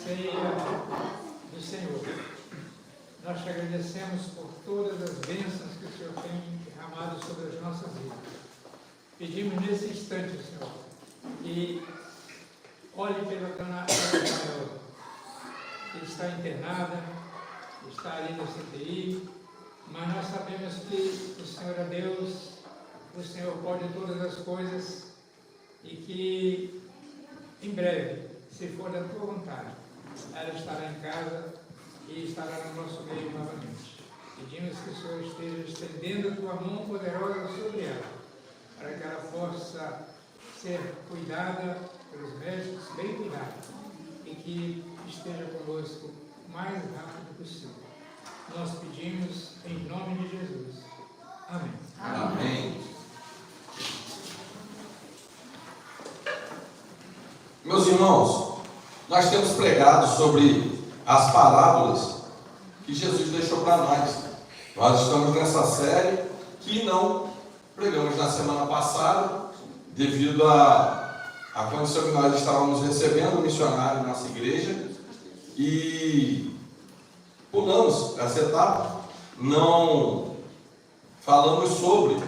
ceia do Senhor. Nós te agradecemos por todas as bênçãos que o Senhor tem derramado sobre as nossas vidas. Pedimos nesse instante, Senhor, que olhe pela dona Isabel, que está internada, está ali no CTI, mas nós sabemos que o Senhor é Deus, o Senhor pode todas as coisas e que em breve, se for da tua vontade, ela estará em casa e estará no nosso meio novamente. Pedimos que o Senhor esteja estendendo a tua mão poderosa sobre ela, para que ela possa ser cuidada pelos médicos, bem cuidada, e que esteja conosco o mais rápido possível. Nós pedimos em nome de Jesus. Amém. Amém. Meus irmãos, nós temos pregado sobre as parábolas que Jesus deixou para nós. Nós estamos nessa série que não pregamos na semana passada, devido à condição que nós estávamos recebendo um missionário em nossa igreja, e pulamos essa etapa, não falamos sobre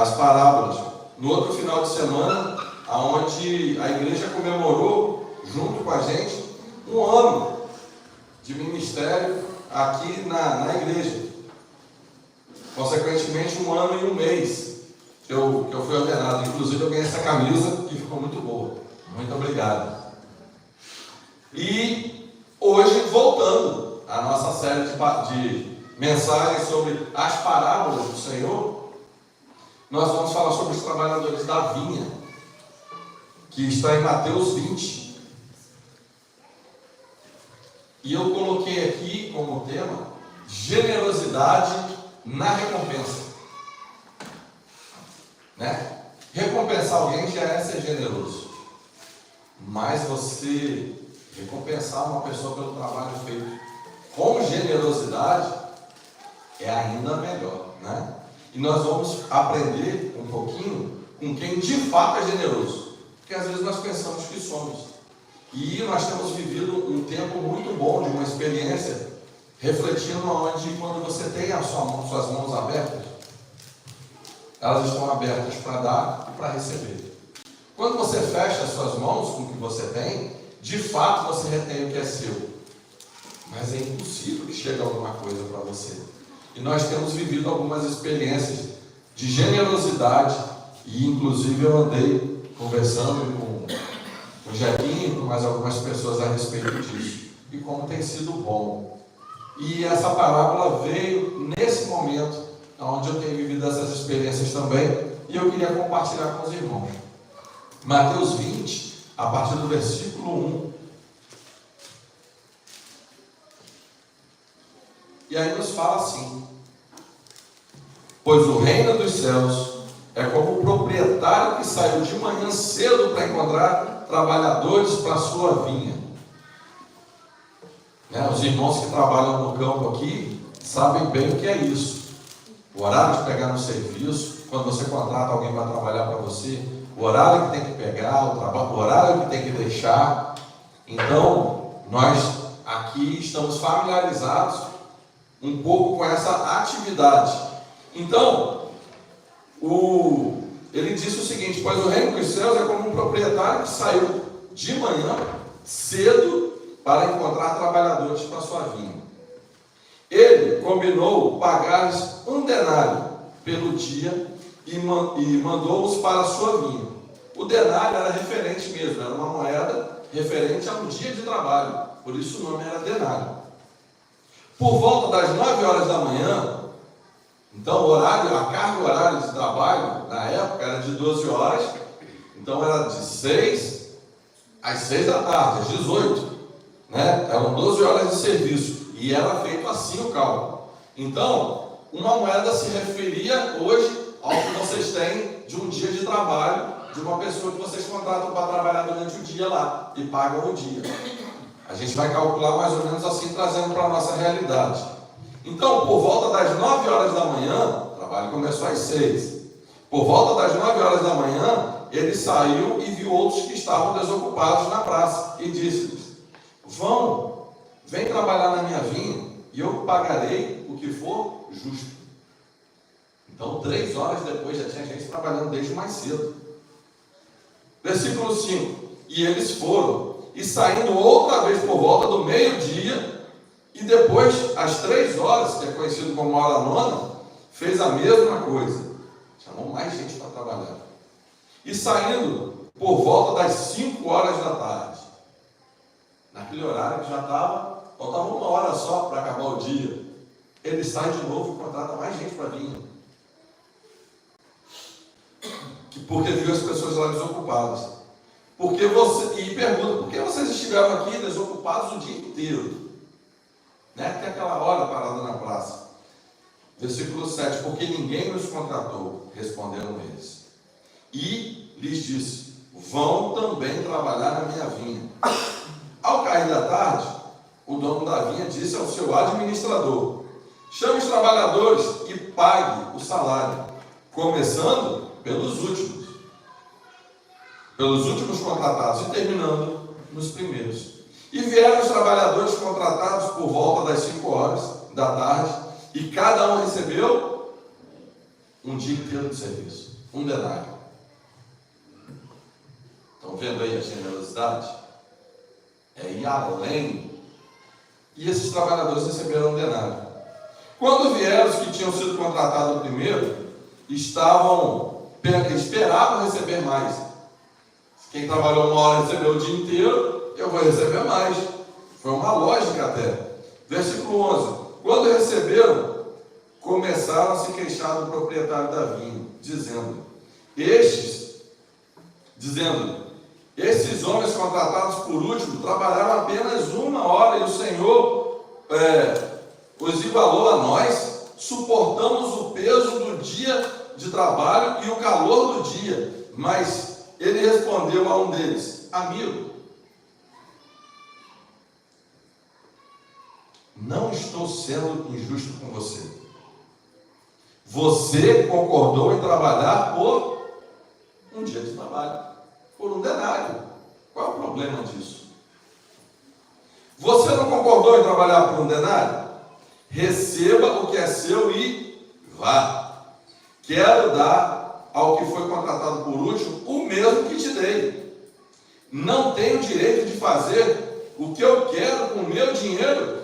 as parábolas. No outro final de semana, onde a igreja comemorou, junto com a gente, um ano de ministério aqui na igreja. Consequentemente, um ano e um mês que eu fui ordenado. Inclusive, eu ganhei essa camisa que ficou muito boa. Muito obrigado. E hoje, voltando à nossa série de mensagens sobre as parábolas do Senhor, nós vamos falar sobre os trabalhadores da vinha, que está em Mateus 20. E eu coloquei aqui como tema generosidade na recompensa. Né? Recompensar alguém já é ser generoso, mas você recompensar uma pessoa pelo trabalho feito com generosidade é ainda melhor, né? E nós vamos aprender um pouquinho com quem de fato é generoso, porque às vezes nós pensamos que somos. E nós temos vivido um tempo muito bom de uma experiência, refletindo onde, quando você tem suas mãos abertas, elas estão abertas para dar e para receber. Quando você fecha as suas mãos com o que você tem, de fato você retém o que é seu, mas é impossível que chegue alguma coisa para você. E nós temos vivido algumas experiências de generosidade, e inclusive eu andei conversando com o Jequinho, com mais algumas pessoas a respeito disso, e como tem sido bom. E essa parábola veio nesse momento, onde eu tenho vivido essas experiências também, e eu queria compartilhar com os irmãos. Mateus 20, a partir do versículo 1. E aí nos fala assim: pois o reino dos céus é como o proprietário que saiu de manhã cedo para encontrar trabalhadores para a sua vinha. Os irmãos que trabalham no campo aqui sabem bem o que é isso. O horário de pegar no serviço, quando você contrata alguém para trabalhar para você, o horário que tem que pegar, o horário que tem que deixar. Então, nós aqui estamos familiarizados um pouco com essa atividade. Então, ele disse o seguinte: pois o reino dos céus é como um proprietário que saiu de manhã cedo para encontrar trabalhadores para sua vinha. Ele combinou pagar-lhes 1 denário pelo dia e mandou-os para a sua vinha. O denário era referente mesmo, era uma moeda referente a um dia de trabalho, por isso o nome era denário. Por volta das 9 horas da manhã, então a carga horária de trabalho na época era de 12 horas, então era de 6 às 6 da tarde, às 18, né? Eram 12 horas de serviço, e era feito assim o cálculo. Então, uma moeda se referia hoje ao que vocês têm de um dia de trabalho, de uma pessoa que vocês contratam para trabalhar durante o dia lá, e pagam o dia. A gente vai calcular mais ou menos assim, trazendo para a nossa realidade. Então, por volta das 9 horas da manhã, o trabalho começou às 6. Por volta das 9 horas da manhã, ele saiu e viu outros que estavam desocupados na praça, e disse-lhes: vem trabalhar na minha vinha e eu pagarei o que for justo. Então, 3 horas depois já tinha gente trabalhando desde mais cedo. Versículo 5: e eles foram, e saindo outra vez por volta do meio-dia, e depois, às 3 horas, que é conhecido como hora nona, fez a mesma coisa. Chamou mais gente para trabalhar. E saindo por volta das 5 horas da tarde, naquele horário que já faltava 1 hora só para acabar o dia, ele sai de novo e contrata mais gente para vir. Porque viu as pessoas lá desocupadas. E pergunta: por que vocês estiveram aqui desocupados o dia inteiro? Até aquela hora parada na praça. Versículo 7: porque ninguém nos contratou, responderam eles. E lhes disse: vão também trabalhar na minha vinha. Ao cair da tarde, o dono da vinha disse ao seu administrador: chame os trabalhadores e pague o salário, começando pelos últimos contratados e terminando nos primeiros. E vieram os trabalhadores contratados por volta das 5 horas da tarde, e cada um recebeu um dia inteiro de serviço, 1 denário. Estão vendo aí a generosidade? É ir além. E esses trabalhadores receberam 1 denário. Quando vieram os que tinham sido contratados primeiro, esperavam receber mais. Quem trabalhou 1 hora recebeu o dia inteiro, eu vou receber mais. Foi uma lógica até. Versículo 11: quando receberam, começaram a se queixar do proprietário da vinha, dizendo: esses homens contratados por último trabalharam apenas 1 hora, e o Senhor os igualou a nós. Suportamos o peso do dia de trabalho e o calor do dia. Mas ele respondeu a um deles: amigo, não estou sendo injusto com você. Você concordou em trabalhar por 1 dia de trabalho, por 1 denário. Qual é o problema disso? Você não concordou em trabalhar por 1 denário? Receba o que é seu e vá. Quero dar ao que foi contratado por último o mesmo que te dei. Não tenho direito de fazer o que eu quero com o meu dinheiro?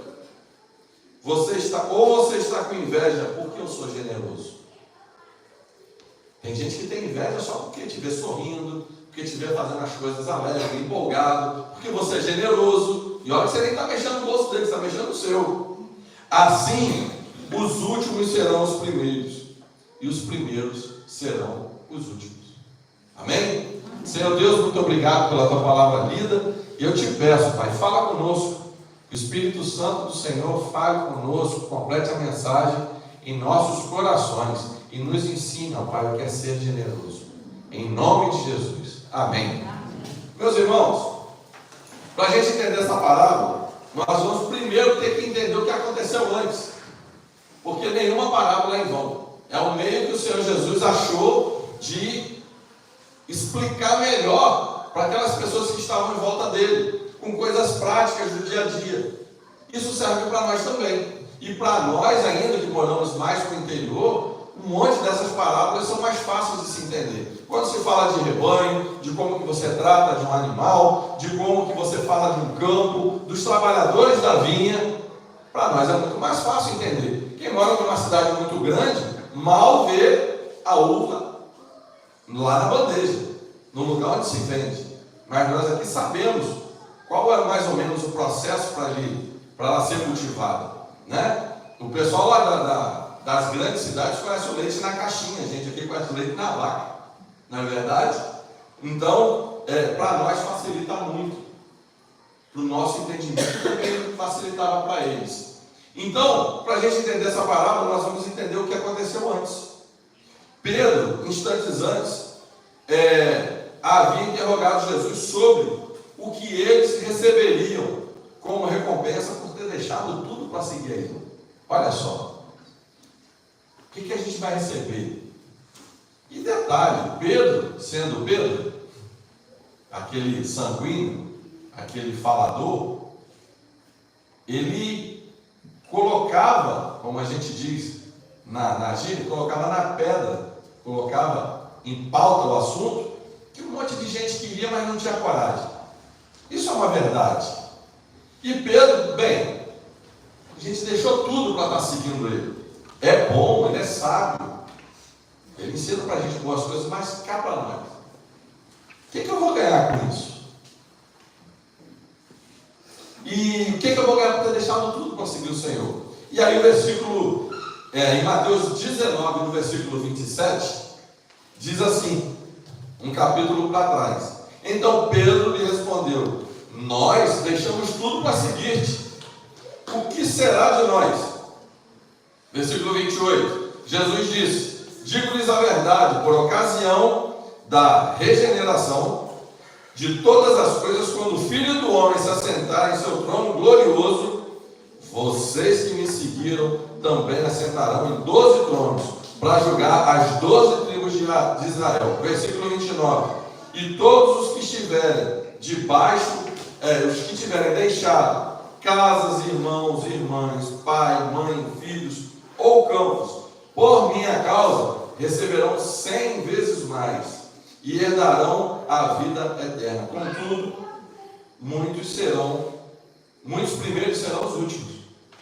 Você está com inveja porque eu sou generoso. Tem gente que tem inveja só porque te vê sorrindo, porque te vê fazendo as coisas alegre, empolgado, porque você é generoso. E olha que você nem está mexendo no bolso dele, você está mexendo no seu. Assim, os últimos serão os primeiros, e os primeiros serão os últimos. Amém? Senhor Deus, muito obrigado pela tua palavra lida. E eu te peço, Pai, fala conosco. Que o Espírito Santo do Senhor fale conosco, complete a mensagem em nossos corações e nos ensine, ó Pai, o que é ser generoso. Em nome de Jesus. Amém. Meus irmãos, para a gente entender essa parábola, nós vamos primeiro ter que entender o que aconteceu antes. Porque nenhuma parábola é em vão. É o meio que o Senhor Jesus achou de explicar melhor para aquelas pessoas que estavam em volta dele, com coisas práticas do dia a dia. Isso serve para nós também. E para nós ainda que moramos mais no interior, um monte dessas parábolas são mais fáceis de se entender. Quando se fala de rebanho, de como que você trata de um animal, de como que você fala de um campo, dos trabalhadores da vinha, para nós é muito mais fácil entender. Quem mora numa cidade muito grande, mal vê a uva lá na bandeja, no lugar onde se vende. Mas nós aqui sabemos qual é mais ou menos o processo para ela ser cultivada, né? O pessoal lá das grandes cidades conhece o leite na caixinha, a gente aqui conhece o leite na vaca, não é verdade? Então, para nós facilita muito, para o nosso entendimento também facilitava para eles. Então, para a gente entender essa parábola, nós vamos entender o que aconteceu antes. Pedro, instantes antes, havia interrogado Jesus sobre o que eles receberiam como recompensa por ter deixado tudo para seguir ele. Olha só, o que a gente vai receber? E detalhe, Pedro, sendo Pedro, aquele sanguíneo, aquele falador, ele colocava, como a gente diz na gíria, colocava na pedra, colocava em pauta o assunto, que um monte de gente queria, mas não tinha coragem. Isso é uma verdade. E Pedro, bem, a gente deixou tudo para estar seguindo ele. É bom, ele é sábio. Ele ensina para a gente boas coisas, mas cá para nós. O que eu vou ganhar com isso? E o que eu vou ganhar por ter deixado tudo para seguir o Senhor? E aí o versículo, em Mateus 19, no versículo 27, diz assim, um capítulo para trás. Então Pedro lhe respondeu: nós deixamos tudo para seguir-te. O que será de nós? Versículo 28. Jesus disse: digo-lhes a verdade, por ocasião da regeneração de todas as coisas, quando o Filho do Homem se assentar em seu trono glorioso, vocês que me seguiram também assentarão em 12 tronos, para julgar as 12 tribos de Israel. Versículo 29. E todos os que estiverem debaixo, os que tiverem deixado casas, irmãos, irmãs, pai, mãe, filhos ou campos, por minha causa, receberão 100 vezes mais e herdarão a vida eterna. Contudo, muitos primeiros serão os últimos,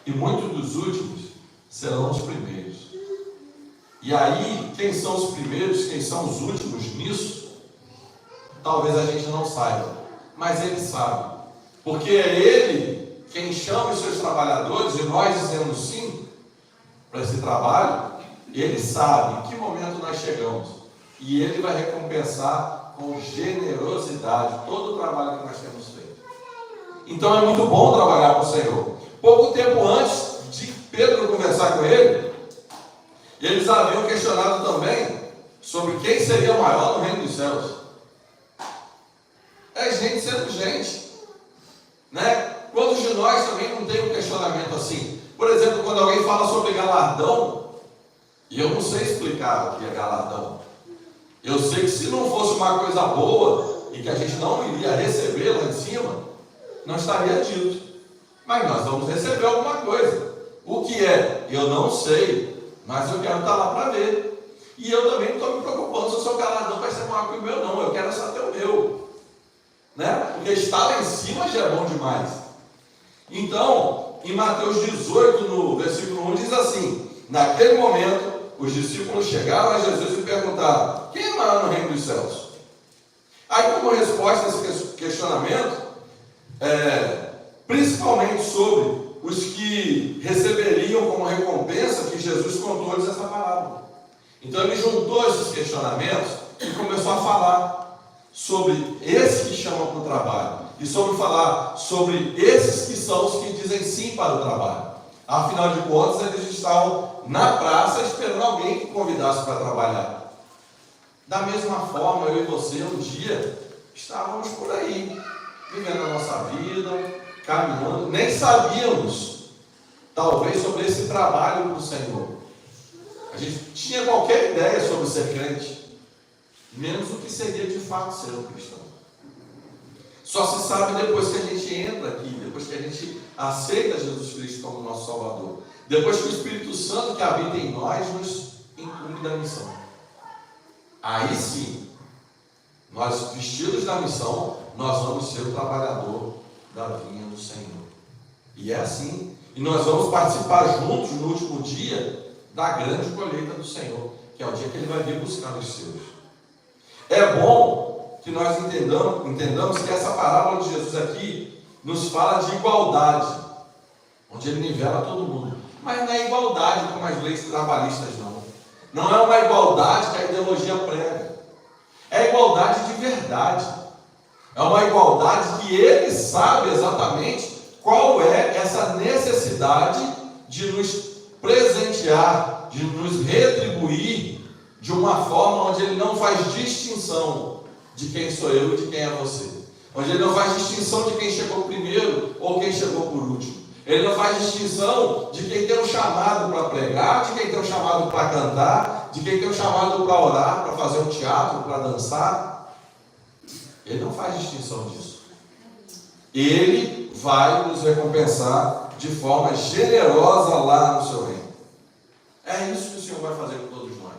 e muitos dos últimos serão os primeiros. E aí, quem são os primeiros, quem são os últimos nisso, talvez a gente não saiba, mas ele sabe, porque é ele quem chama os seus trabalhadores, e nós dizemos sim para esse trabalho. Ele sabe em que momento nós chegamos, e ele vai recompensar com generosidade todo o trabalho que nós temos feito. Então é muito bom trabalhar com o Senhor. Pouco tempo antes de Pedro conversar com ele, eles haviam questionado também sobre quem seria maior no reino dos céus. É gente sendo gente, né? Quantos de nós também não tem um questionamento assim? Por exemplo, quando alguém fala sobre galardão, e eu não sei explicar o que é galardão. Eu sei que se não fosse uma coisa boa e que a gente não iria receber lá em cima, não estaria dito. Mas nós vamos receber alguma coisa. O que é? Eu não sei, mas eu quero estar lá para ver. E eu também não estou me preocupando se o seu galardão vai ser maior que o meu, não. Eu quero só ter o meu, né? Porque estar lá em cima já é bom demais. Então, em Mateus 18, no versículo 1, diz assim: naquele momento, os discípulos chegaram a Jesus e perguntaram: quem é maior no reino dos céus? Aí, como resposta a esse questionamento, principalmente sobre os que receberiam como recompensa, que Jesus contou-lhes essa palavra. Então ele juntou esses questionamentos e começou a falar sobre esse que chama para o trabalho, e sobre falar sobre esses que são os que dizem sim para o trabalho. Afinal de contas, eles estavam na praça esperando alguém que convidasse para trabalhar. Da mesma forma, eu e você, um dia, estávamos por aí, vivendo a nossa vida, caminhando, nem sabíamos, talvez, sobre esse trabalho do Senhor. A gente tinha qualquer ideia sobre ser crente, menos o que seria de fato ser um cristão. Só se sabe depois que a gente entra aqui, depois que a gente aceita Jesus Cristo como nosso Salvador, depois que o Espírito Santo que habita em nós nos incumbe da missão. Aí sim, nós, vestidos da missão, nós vamos ser o trabalhador da vinha do Senhor. E é assim. E nós vamos participar juntos no último dia da grande colheita do Senhor, que é o dia que Ele vai vir buscar os seus. É bom que nós entendamos que essa parábola de Jesus aqui nos fala de igualdade, onde Ele nivela todo mundo. Mas não é igualdade como as leis trabalhistas, não. Não é uma igualdade que a ideologia prega. É igualdade de verdade. É uma igualdade que Ele sabe exatamente qual é essa necessidade de nos presentear, de nos retribuir de uma forma onde Ele não faz distinção de quem sou eu e de quem é você. Onde Ele não faz distinção de quem chegou primeiro ou quem chegou por último. Ele não faz distinção de quem tem um chamado para pregar, de quem tem um chamado para cantar, de quem tem um chamado para orar, para fazer um teatro, para dançar. Ele não faz distinção disso. Ele vai nos recompensar de forma generosa lá no seu reino. É isso que o Senhor vai fazer com todos nós.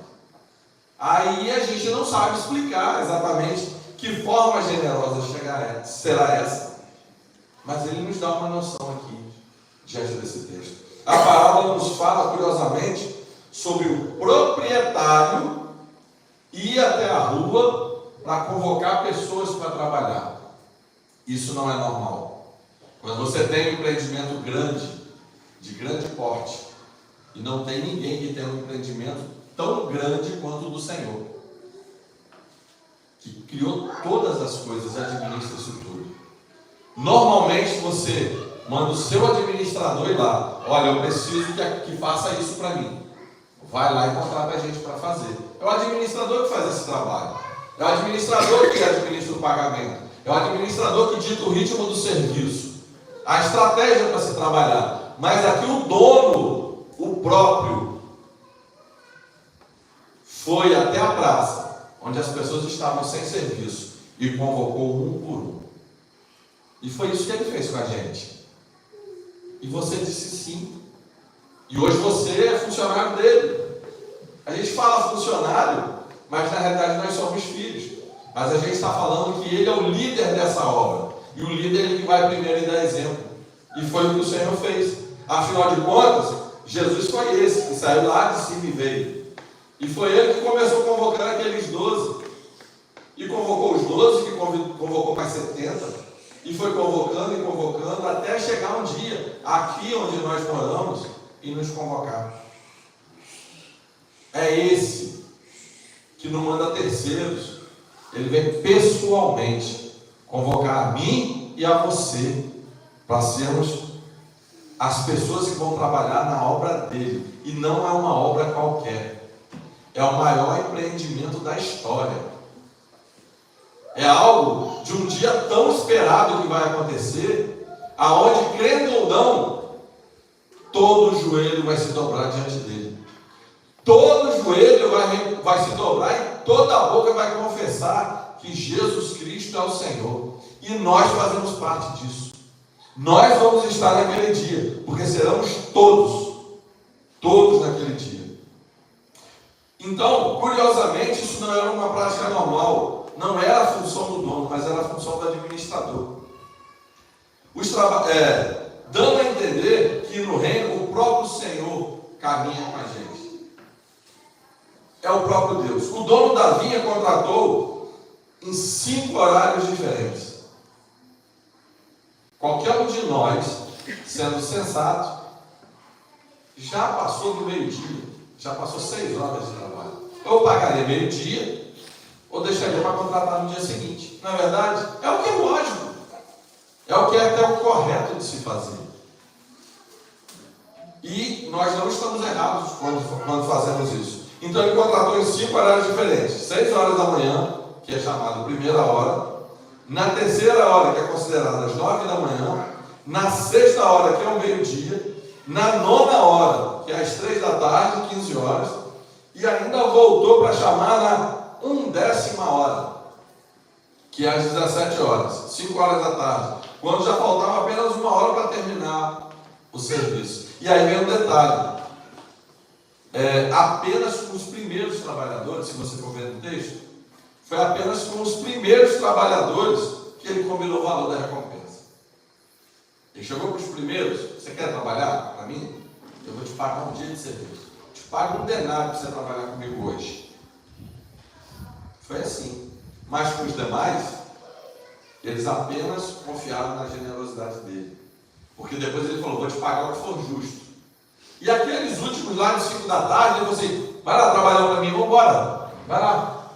Aí a gente não sabe explicar exatamente que forma generosa será essa. Mas ele nos dá uma noção aqui, diante desse texto. A parábola nos fala, curiosamente, sobre o proprietário ir até a rua para convocar pessoas para trabalhar. Isso não é normal. Quando você tem um empreendimento grande, de grande porte, e não tem ninguém que tenha um empreendimento tão grande quanto o do Senhor, que criou todas as coisas e administra isso tudo. Normalmente você manda o seu administrador ir lá. Olha, eu preciso que faça isso para mim. Vai lá e contrata a gente para fazer. É o administrador que faz esse trabalho. É o administrador que administra o pagamento. É o administrador que dita o ritmo do serviço. A estratégia para se trabalhar. Mas aqui o dono, o próprio, foi até a praça, onde as pessoas estavam sem serviço, e convocou um por um. E foi isso que ele fez com a gente. E você disse sim. E hoje você é funcionário dele. A gente fala funcionário, mas na realidade nós somos filhos. Mas a gente está falando que ele é o líder dessa obra. E o líder é ele que vai primeiro e dar exemplo. E foi o que o Senhor fez. Afinal de contas, Jesus foi esse que saiu lá de cima e veio. E foi ele que começou convocando aqueles 12. E convocou os 12, que convocou mais 70. E foi convocando e convocando, até chegar um dia, aqui onde nós moramos, e nos convocar. É esse que não manda terceiros. Ele vem pessoalmente convocar a mim e a você, para sermos as pessoas que vão trabalhar na obra dele. E não é uma obra qualquer. É o maior empreendimento da história. É algo de um dia tão esperado que vai acontecer, aonde, crendo ou não, todo joelho vai se dobrar diante dele. Todo joelho vai se dobrar e toda a boca vai confessar que Jesus Cristo é o Senhor. E nós fazemos parte disso. Nós vamos estar naquele dia, porque seremos todos naquele dia. Então, curiosamente, isso não era uma prática normal. Não era a função do dono, mas era a função do administrador. Dando a entender que no reino o próprio Senhor caminha com a gente. É o próprio Deus. O dono da vinha contratou em 5 horários diferentes. Qualquer um de nós, sendo sensato, já passou do meio-dia, já passou 6 horas de trabalho. Eu pagaria meio-dia, ou deixaria para contratar no dia seguinte. Na verdade, é o que é lógico. É o que é até o correto de se fazer. E nós não estamos errados quando fazemos isso. Então ele contratou em 5 horários diferentes. 6 horas da manhã, que é chamado primeira hora. Na terceira hora, que é considerada às 9 da manhã. Na sexta hora, que é o meio-dia. Na nona hora, que é às 3 da tarde, 15 horas. E ainda voltou para chamar na 1/10 hora, que é às 17 horas, 5 horas da tarde, quando já faltava apenas 1 hora para terminar o serviço. E aí vem um detalhe: apenas com os primeiros trabalhadores, se você for ver no texto, foi apenas com os primeiros trabalhadores que ele combinou o valor da recompensa. Ele chegou para os primeiros: você quer trabalhar para mim? Eu vou te pagar um dia de serviço. Te pago 1 denário para você trabalhar comigo hoje. Foi assim. Mas com os demais, eles apenas confiaram na generosidade dele. Porque depois ele falou: vou te pagar o que for justo. E aqueles últimos lá de 5 da tarde, ele falou assim: vai lá trabalhar para mim, vamos embora. Vai lá.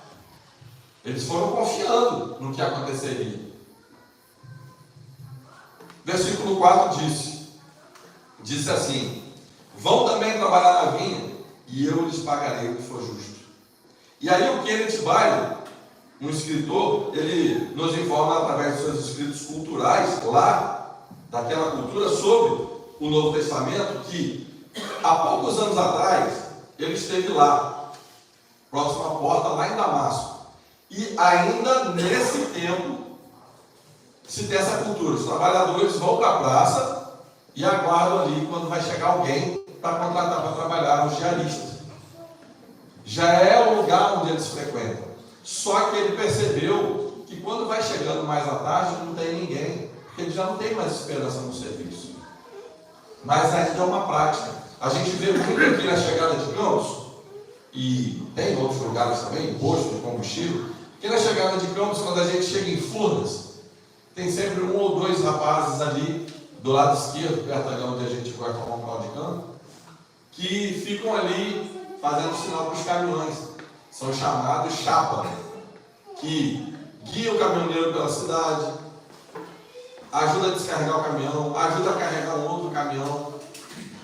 Eles foram confiando no que aconteceria. Versículo 4 disse assim: vão também trabalhar na vinha, e eu lhes pagarei o que for justo. E aí o Kenneth Bailey, um escritor, ele nos informa através dos seus escritos culturais, lá, daquela cultura, sobre o Novo Testamento, que há poucos anos atrás, ele esteve lá, próximo à porta, lá em Damasco. E ainda nesse tempo, se tem essa cultura: os trabalhadores vão para a praça e aguardam ali quando vai chegar alguém para contratar para trabalhar, os diaristas. Já é o lugar onde eles frequentam. Só que ele percebeu que quando vai chegando mais à tarde não tem ninguém, porque ele já não tem mais esperança no serviço. Mas ainda é uma prática. A gente vê muito aqui na chegada de Campos, e tem em outros lugares também, posto de combustível, que na chegada de Campos, quando a gente chega em Furnas, tem sempre um ou dois rapazes ali do lado esquerdo, perto ali onde a gente vai tomar um pau de campo, que ficam ali fazendo sinal para os caminhões. São chamados chapa, que guia o caminhoneiro pela cidade, ajuda a descarregar o caminhão, ajuda a carregar um outro caminhão.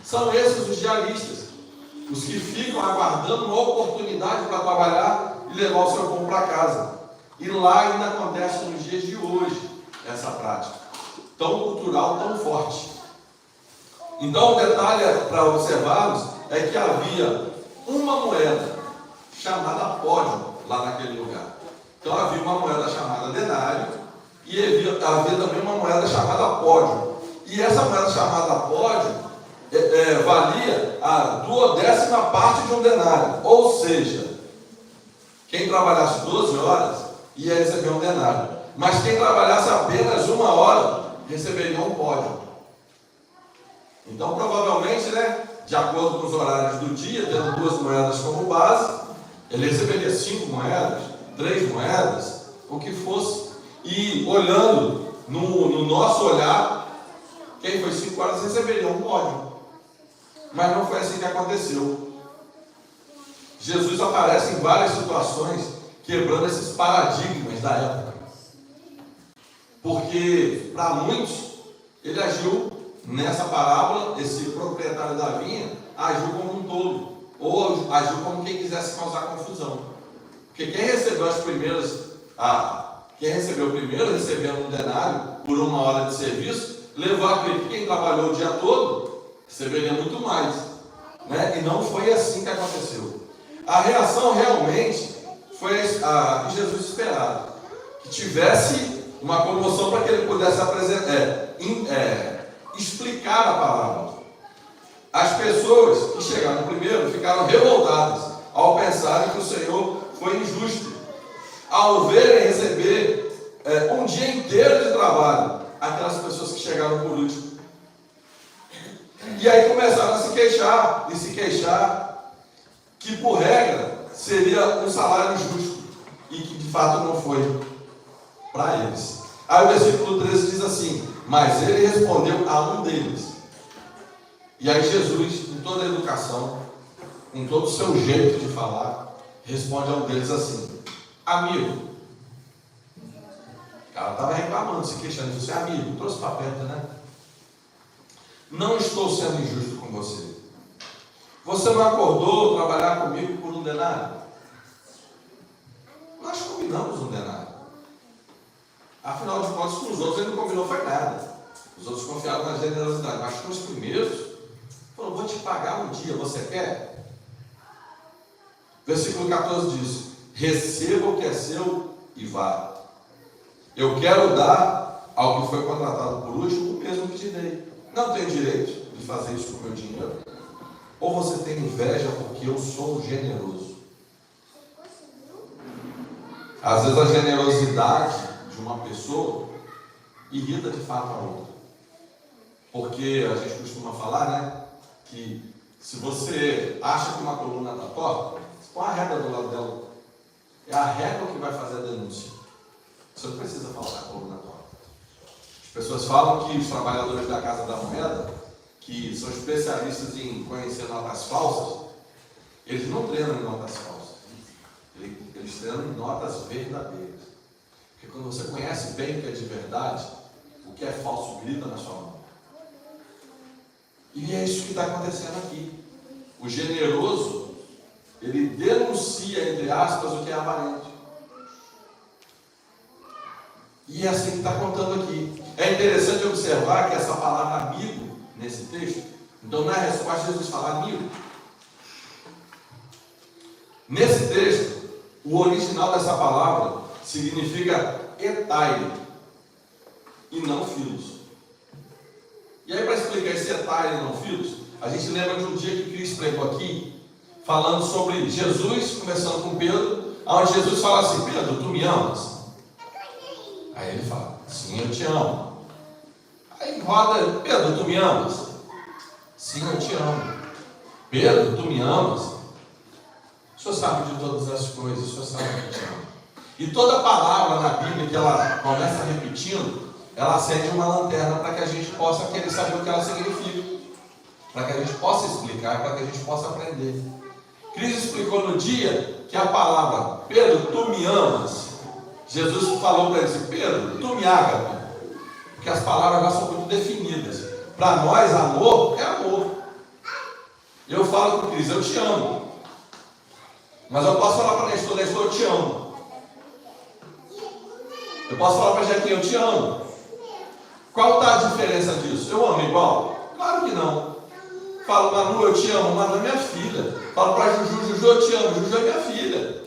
São esses os diaristas, os que ficam aguardando uma oportunidade para trabalhar e levar o seu pão para casa. E lá ainda acontece nos dias de hoje essa prática, tão cultural, tão forte. Então, o detalhe para observarmos é que havia uma moeda chamada pódio lá naquele lugar. Então, havia uma moeda chamada denário e havia também uma moeda chamada pódio. E essa moeda chamada pódio valia a 12ª parte de um denário. Ou seja, quem trabalhasse 12 horas ia receber um denário. Mas quem trabalhasse apenas 1 hora receberia um pódio. Então, provavelmente, de acordo com os horários do dia, tendo 2 moedas como base, ele receberia 5 moedas, 3 moedas, o que fosse. E olhando no nosso olhar, quem foi 5 horas receberia um pódio. Mas não foi assim que aconteceu. Jesus aparece em várias situações, quebrando esses paradigmas da época. Porque, para muitos, ele agiu nessa parábola, esse proprietário da vinha agiu como um tolo, ou agiu como quem quisesse causar confusão. Porque quem recebeu as primeiras, quem recebeu primeiro, recebendo um denário por 1 hora de serviço, levou a crer que quem trabalhou o dia todo receberia muito mais. E não foi assim que aconteceu. A reação realmente foi a que Jesus esperava, que tivesse uma comoção para que ele pudesse explicar a palavra. As pessoas que chegaram primeiro ficaram revoltadas ao pensarem que o Senhor foi injusto, ao verem receber um dia inteiro de trabalho aquelas pessoas que chegaram por último. E aí começaram a se queixar que, por regra, seria um salário justo, e que de fato não foi para eles. Aí o versículo 13 diz assim: mas ele respondeu a um deles. E aí Jesus, com toda a educação, com todo o seu jeito de falar, responde a um deles assim: amigo. O cara estava reclamando, se queixando, disse: amigo, trouxe para perto, né? Não estou sendo injusto com você. Você não acordou trabalhar comigo por um denário? Nós combinamos um denário. Afinal de contas, com os outros ele não combinou foi nada. Os outros confiaram na generosidade. Mas com os primeiros, falou: vou te pagar um dia, você quer? Versículo 14 diz: receba o que é seu e vá. Eu quero dar ao que foi contratado por último o mesmo que te dei. Não tenho direito de fazer isso com o meu dinheiro? Ou você tem inveja porque eu sou generoso? Às vezes a generosidade de uma pessoa irrita de fato a outra. Porque a gente costuma falar, que se você acha que uma coluna está torta, você põe a régua do lado dela. É a régua que vai fazer a denúncia. Você não precisa falar que a coluna torta. As pessoas falam que os trabalhadores da Casa da Moeda, que são especialistas em conhecer notas falsas, eles não treinam em notas falsas. Eles treinam em notas verdadeiras. Porque quando você conhece bem o que é de verdade, o que é falso grita na sua mão. E é isso que está acontecendo aqui. O generoso, ele denuncia, entre aspas, o que é aparente. E é assim que está contando aqui. É interessante observar que essa palavra amigo, nesse texto, então na resposta Jesus fala amigo. Nesse texto, o original dessa palavra significa etai e não filos. E aí, para explicar explica esse detalhe não filos, a gente lembra de um dia que Cristo pregou aqui, falando sobre Jesus, conversando com Pedro, onde Jesus fala assim: Pedro, tu me amas? Aí ele fala: sim, eu te amo. Aí roda: Pedro, tu me amas? Sim, eu te amo. Pedro, tu me amas? O Senhor sabe de todas as coisas, o Senhor sabe que eu te amo. E toda palavra na Bíblia que ela começa repetindo, ela acende uma lanterna para que a gente possa querer saber o que ela significa, para que a gente possa explicar, para que a gente possa aprender. Cristo explicou no dia que a palavra Pedro, tu me amas, Jesus falou para ele assim: Pedro, tu me ágape, porque as palavras já são muito definidas. Para nós, amor é amor. Eu falo com Cristo: eu te amo. Mas eu posso falar para Nestor: Nestor, eu te amo. Eu posso falar para Jequinha: eu te amo. Qual está a diferença disso? Eu amo igual? Claro que não. Falo: Manu, eu te amo. Manu é minha filha. Falo para Juju: Juju, eu te amo. Juju é minha filha.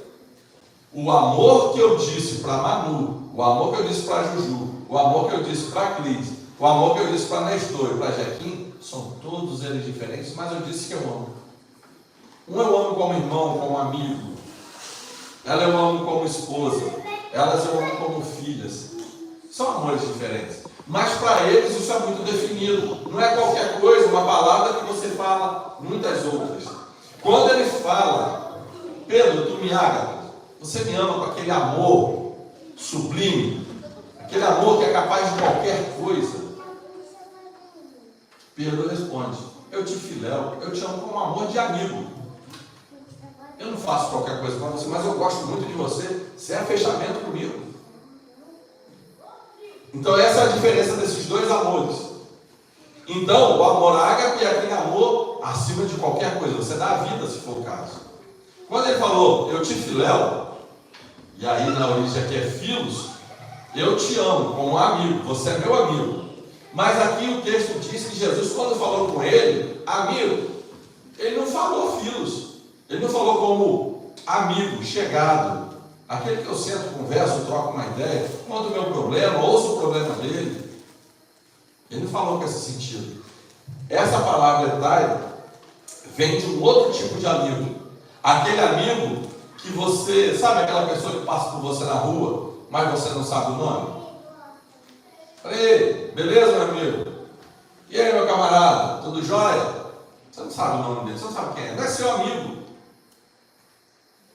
O amor que eu disse para Manu, o amor que eu disse para Juju, o amor que eu disse para Cris, o amor que eu disse para Nestor e para Jequinha, são todos eles diferentes, mas eu disse que eu amo. Um eu amo como irmão, como amigo. Ela eu amo como esposa. Elas eu amo como filhas. São amores diferentes. Mas para eles isso é muito definido. Não é qualquer coisa, uma palavra que você fala muitas outras. Quando ele fala: Pedro, tu me amas, você me ama com aquele amor sublime, aquele amor que é capaz de qualquer coisa. Pedro responde: eu te filéu, eu te amo como amor de amigo. Eu não faço qualquer coisa para você, mas eu gosto muito de você. Você é fechamento comigo. Então essa é a diferença desses dois amores. Então o amor ágape é aquele amor acima de qualquer coisa. Você dá a vida, se for o caso. Quando ele falou: eu te filéu, e aí na origem aqui é filos, eu te amo como amigo, você é meu amigo. Mas aqui o texto diz que Jesus, quando falou com ele, amigo, ele não falou filos. Ele não falou como amigo, chegado, aquele que eu sento, converso, troco uma ideia, conto o meu problema, ouço o problema dele. Ele não falou com esse sentido. Essa palavra etai vem de um outro tipo de amigo. Aquele amigo que você, sabe aquela pessoa que passa por você na rua, mas você não sabe o nome? Falei: beleza, meu amigo? E aí, meu camarada, tudo jóia? Você não sabe o nome dele, você não sabe quem é, não é seu amigo.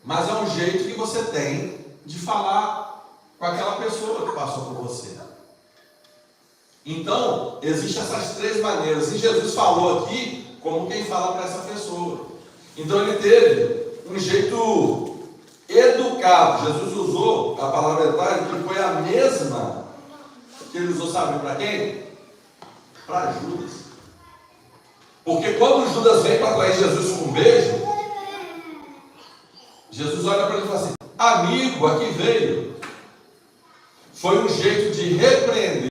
Mas é um jeito que você tem de falar com aquela pessoa que passou por você. Então, existem essas três maneiras. E Jesus falou aqui como quem fala para essa pessoa. Então ele teve um jeito educado. Jesus usou a palavra educado, que foi a mesma que ele usou, sabe para quem? Para Judas. Porque quando Judas vem para atrair Jesus com um beijo, Jesus olha para ele e fala assim: amigo, aqui veio. Foi um jeito de repreender,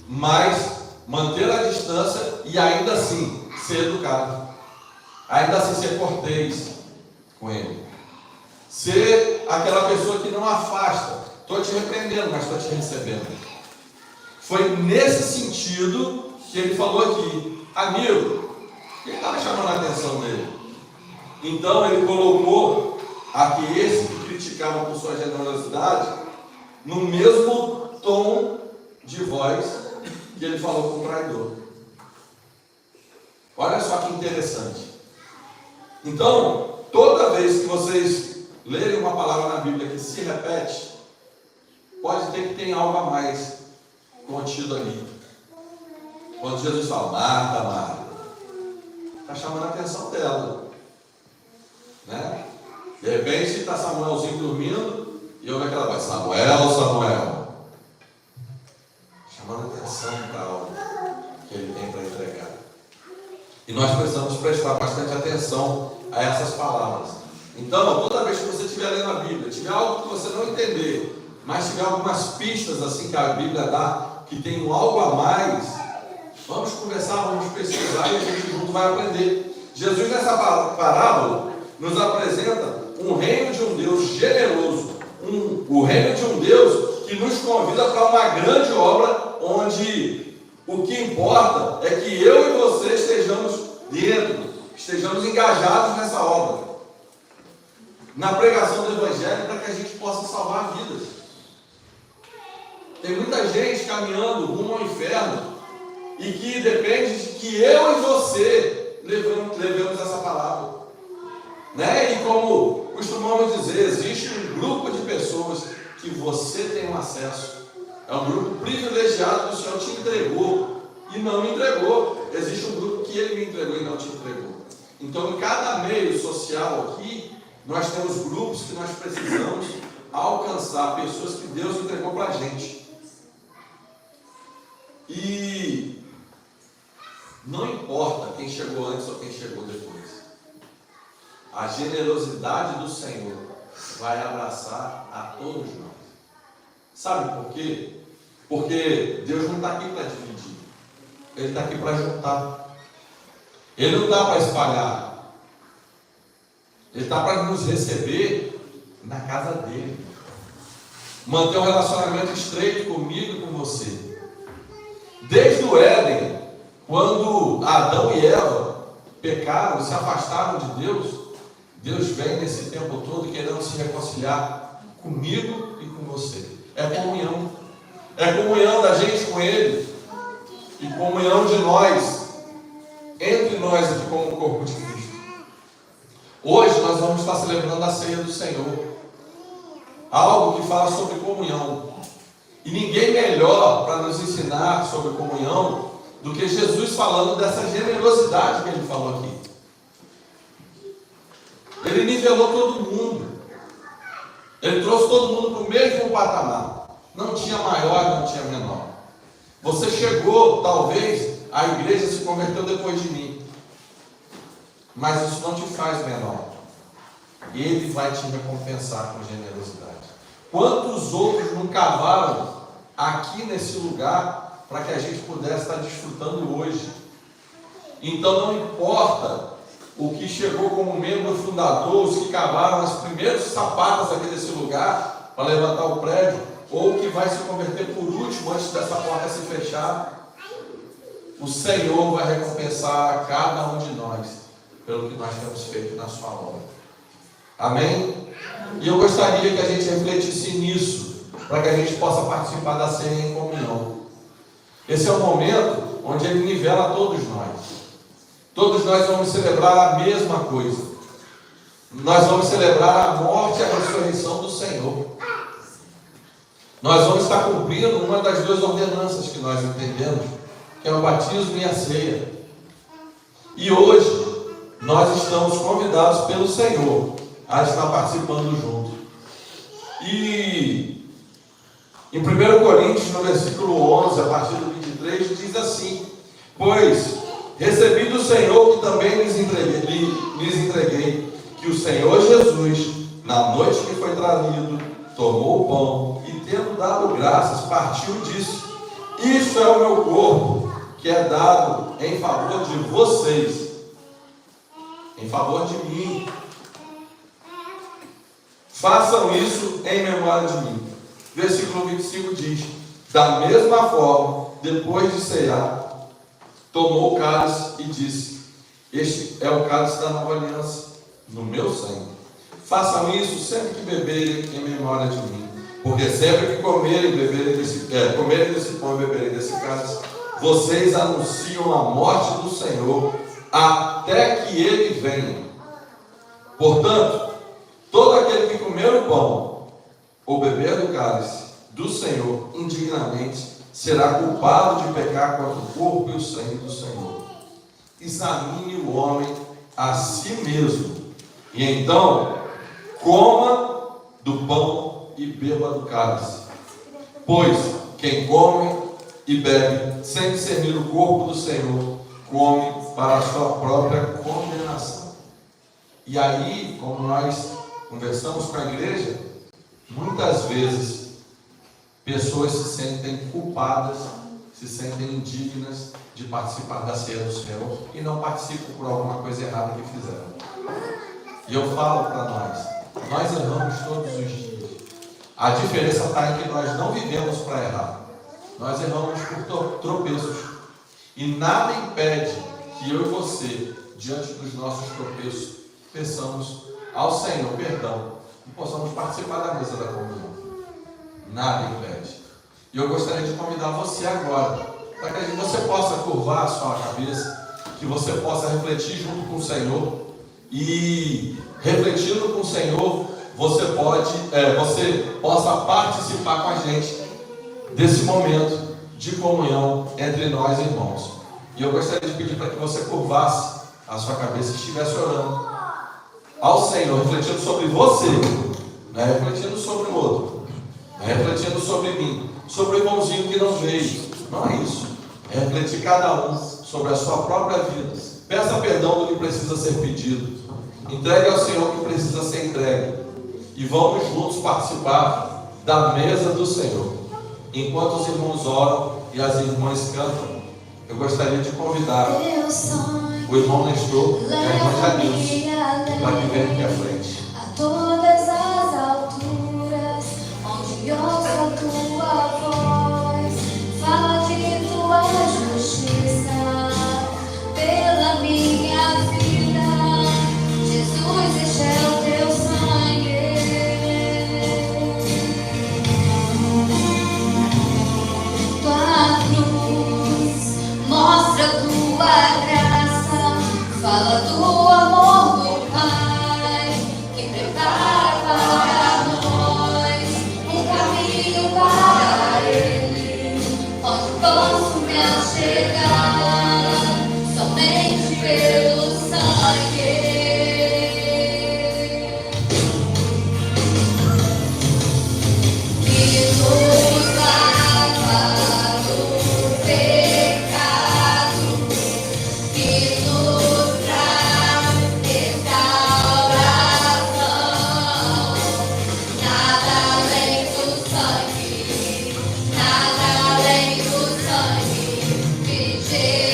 mas manter a distância e ainda assim ser educado, ainda assim ser cortês com ele, ser aquela pessoa que não afasta. Estou te repreendendo, mas estou te recebendo. Foi nesse sentido que ele falou aqui: amigo. Quem estava chamando a atenção dele? Então ele colocou aqui esse que criticava por sua generosidade no mesmo tom de voz que ele falou com o traidor. Olha só que interessante. Então, toda vez que vocês lerem uma palavra na Bíblia que se repete, pode ter que ter algo a mais contido ali. Quando Jesus fala: Marta, Marta, está chamando a atenção dela. Né? De repente está Samuelzinho dormindo e ouve aquela voz: Samuel, Samuel, chamando atenção para algo que ele tem para entregar. E nós precisamos prestar bastante atenção a essas palavras. Então, toda vez que você estiver lendo a Bíblia, tiver algo que você não entender, mas tiver algumas pistas assim que a Bíblia dá, que tem um algo a mais, vamos conversar, vamos pesquisar e a gente junto vai aprender. Jesus, nessa parábola, nos apresenta um reino de um Deus generoso, o reino de um Deus que nos convida para uma grande obra, onde O que importa é que eu e você estejamos dentro, estejamos engajados nessa obra, na pregação do Evangelho, para que a gente possa salvar vidas. Tem muita gente caminhando rumo ao inferno e que depende de que eu e você levemos essa palavra, né? E como costumamos dizer, existe um grupo de pessoas que você tem um acesso, é um grupo privilegiado que o Senhor te entregou e não me entregou. Existe um grupo que Ele me entregou e não te entregou. Então, em cada meio social aqui, nós temos grupos que nós precisamos alcançar, pessoas que Deus entregou para a gente. E não importa quem chegou antes ou quem chegou depois, a generosidade do Senhor vai abraçar a todos nós. Sabe por quê? Porque Deus não está aqui para dividir, Ele está aqui para juntar. Ele não está para espalhar, Ele está para nos receber na casa dele, manter um relacionamento estreito comigo e com você. Desde o Éden, quando Adão e Eva pecaram, se afastaram de Deus, Deus vem nesse tempo todo querendo se reconciliar comigo e com você. É comunhão da gente com Ele e comunhão de nós, entre nós aqui como o corpo de Cristo. Hoje nós vamos estar celebrando a ceia do Senhor, algo que fala sobre comunhão. E ninguém melhor para nos ensinar sobre comunhão do que Jesus falando dessa generosidade que Ele falou aqui. Ele nivelou todo mundo. Ele trouxe todo mundo para o mesmo patamar. Não tinha maior, não tinha menor. Você chegou, talvez, a igreja se converteu depois de mim. Mas isso não te faz menor. Ele vai te recompensar com generosidade. Quantos outros não cavaram aqui nesse lugar para que a gente pudesse estar desfrutando hoje? Então não importa o que chegou como membro fundador, os que cavaram as primeiras sapatas aqui desse lugar para levantar o prédio, ou o que vai se converter por último antes dessa porta se fechar. O Senhor vai recompensar a cada um de nós pelo que nós temos feito na sua obra. Amém? E eu gostaria que a gente refletisse nisso, para que a gente possa participar da ceia em comunhão. Esse é o momento onde Ele nivela todos nós. Todos nós vamos celebrar a mesma coisa. Nós vamos celebrar a morte e a ressurreição do Senhor. Nós vamos estar cumprindo uma das duas ordenanças que nós entendemos, que é o batismo e a ceia. E hoje nós estamos convidados pelo Senhor a estar participando junto. E em 1 Coríntios, no versículo 11, a partir do 23, diz assim: pois recebi do Senhor que também lhes entreguei, que o Senhor Jesus, na noite que foi traído, tomou o pão e, tendo dado graças, partiu e disse: isso é o meu corpo, que é dado em favor de vocês, em favor de mim. Façam isso em memória de mim. Versículo 25 diz: da mesma forma, depois de cear, tomou o cálice e disse: este é o cálice da nova aliança, no meu sangue. Façam isso sempre que beberem em memória de mim. Porque sempre que comerem e beberem comerem desse pão e beberem desse cálice, vocês anunciam a morte do Senhor até que Ele venha. Portanto, todo aquele que comer o pão ou beber do cálice do Senhor indignamente será culpado de pecar contra o corpo e o sangue do Senhor. Examine o homem a si mesmo, e então coma do pão e beba do cálice. Pois quem come e bebe sem discernir o corpo do Senhor, come para a sua própria condenação. E aí, como nós conversamos com a igreja, muitas vezes pessoas se sentem culpadas, se sentem indignas de participar da ceia do Senhor e não participam por alguma coisa errada que fizeram. E eu falo para nós erramos todos os dias. A diferença está em que nós não vivemos para errar. Nós erramos por tropeços. E nada impede que eu e você, diante dos nossos tropeços, peçamos ao Senhor perdão e possamos participar da mesa da comunhão. Nada impede. E eu gostaria de convidar você agora, para que você possa curvar a sua cabeça, que você possa refletir junto com o Senhor. E refletindo com o Senhor, você possa participar com a gente desse momento de comunhão entre nós, irmãos. E eu gostaria de pedir para que você curvasse a sua cabeça e estivesse orando ao Senhor, refletindo sobre você, não é refletindo sobre o outro, não é refletindo sobre mim, sobre o irmãozinho que não veio. Não é isso. É refletir cada um sobre a sua própria vida. Peça perdão do que precisa ser pedido. Entregue ao Senhor o que precisa ser entregue. E vamos juntos participar da mesa do Senhor. Enquanto os irmãos oram e as irmãs cantam, eu gostaria de convidar o irmão Nestor e a irmã Janilson para que venham aqui à frente. A todas as alturas, onde ouço a tua voz, fala de tua justiça pela minha vida. Jesus, este é o teu sangue. Tua cruz mostra tua graça, fala do amor do Pai, que prepara para nós um caminho para Ele, onde posso me achegar somente pelo sangue. Que nos lava do pecado, que nos traz restauração. Nada além do sangue, nada além do sangue de Jesus.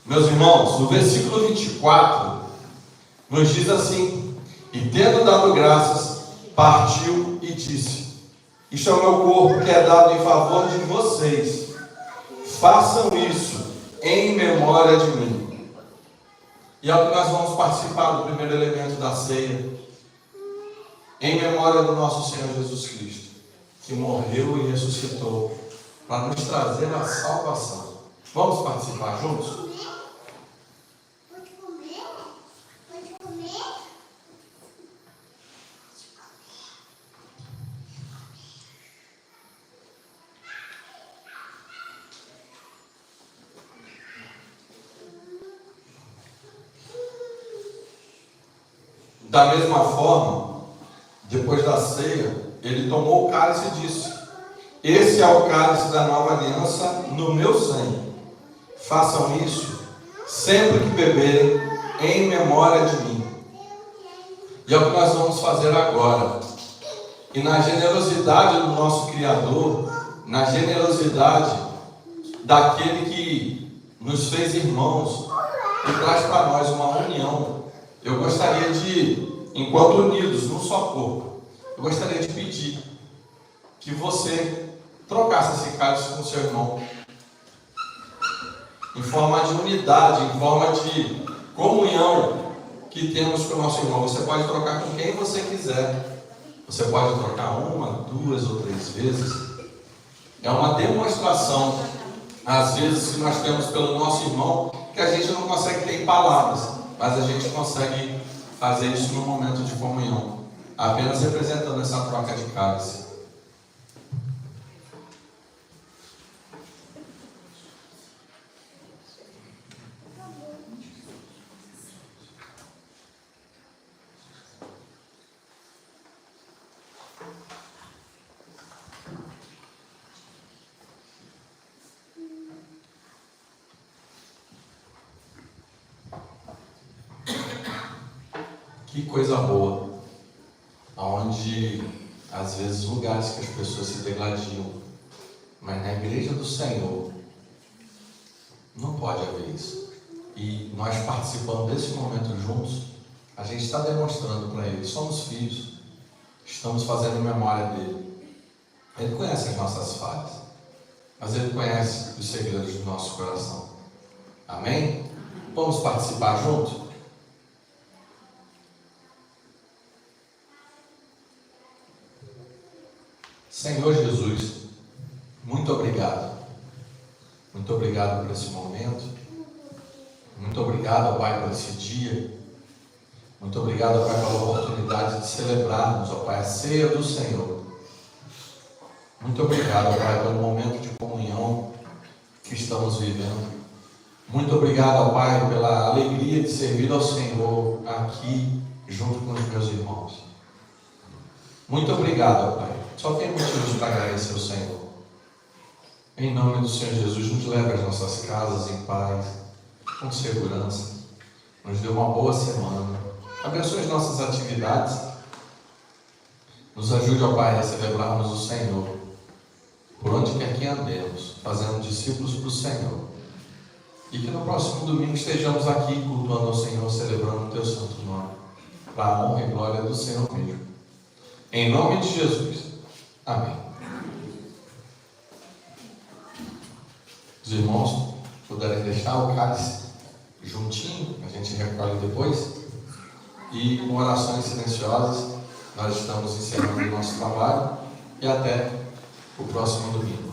Meus irmãos, no versículo 24, nos diz assim: e tendo dado graças, partiu e disse: isto é o meu corpo que é dado em favor de vocês, façam isso em memória de mim. E é o que nós vamos participar do primeiro elemento da ceia, em memória do nosso Senhor Jesus Cristo, que morreu e ressuscitou para nos trazer a salvação. Vamos participar juntos? Pode comer? Pode comer? Da mesma forma, depois da ceia, ele tomou o cálice e disse: esse é o cálice da nova aliança no meu sangue. Façam isso sempre que beberem, em memória de mim. E é o que nós vamos fazer agora. E na generosidade do nosso Criador, na generosidade daquele que nos fez irmãos e traz para nós uma união, eu gostaria de, enquanto unidos num só corpo, eu gostaria de pedir que você trocasse esse cálice com seu irmão, em forma de unidade, em forma de comunhão que temos com o nosso irmão. Você pode trocar com quem você quiser. Você pode trocar uma, duas ou três vezes. É uma demonstração, às vezes, que nós temos pelo nosso irmão, que a gente não consegue ter em palavras, mas a gente consegue fazer isso no momento de comunhão, apenas representando essa troca de cálice. Que coisa boa, onde às vezes lugares que as pessoas se degladiam, mas na igreja do Senhor não pode haver isso. E nós participando desse momento juntos, a gente está demonstrando para Ele: somos filhos, estamos fazendo memória dele. Ele conhece as nossas falhas, mas Ele conhece os segredos do nosso coração. Amém? Vamos participar juntos? Senhor Jesus, muito obrigado. Muito obrigado por esse momento. Muito obrigado, Pai, por esse dia. Muito obrigado, Pai, pela oportunidade de celebrarmos, ó Pai, a ceia do Senhor. Muito obrigado, Pai, pelo momento de comunhão que estamos vivendo. Muito obrigado, Pai, pela alegria de servir ao Senhor aqui, junto com os meus irmãos. Muito obrigado, Pai. Só tem motivos para agradecer ao Senhor. Em nome do Senhor Jesus, nos leve às nossas casas em paz, com segurança. Nos dê uma boa semana. Abençoe as nossas atividades. Nos ajude, ó Pai, a celebrarmos o Senhor, por onde quer que andemos, fazendo discípulos para o Senhor. E que no próximo domingo estejamos aqui cultuando ao Senhor, celebrando o Teu santo nome, para a honra e glória do Senhor mesmo. Em nome de Jesus. Amém. Os irmãos puderem deixar o cálice juntinho, a gente recolhe depois. E com orações silenciosas, nós estamos encerrando o nosso trabalho. E até o próximo domingo.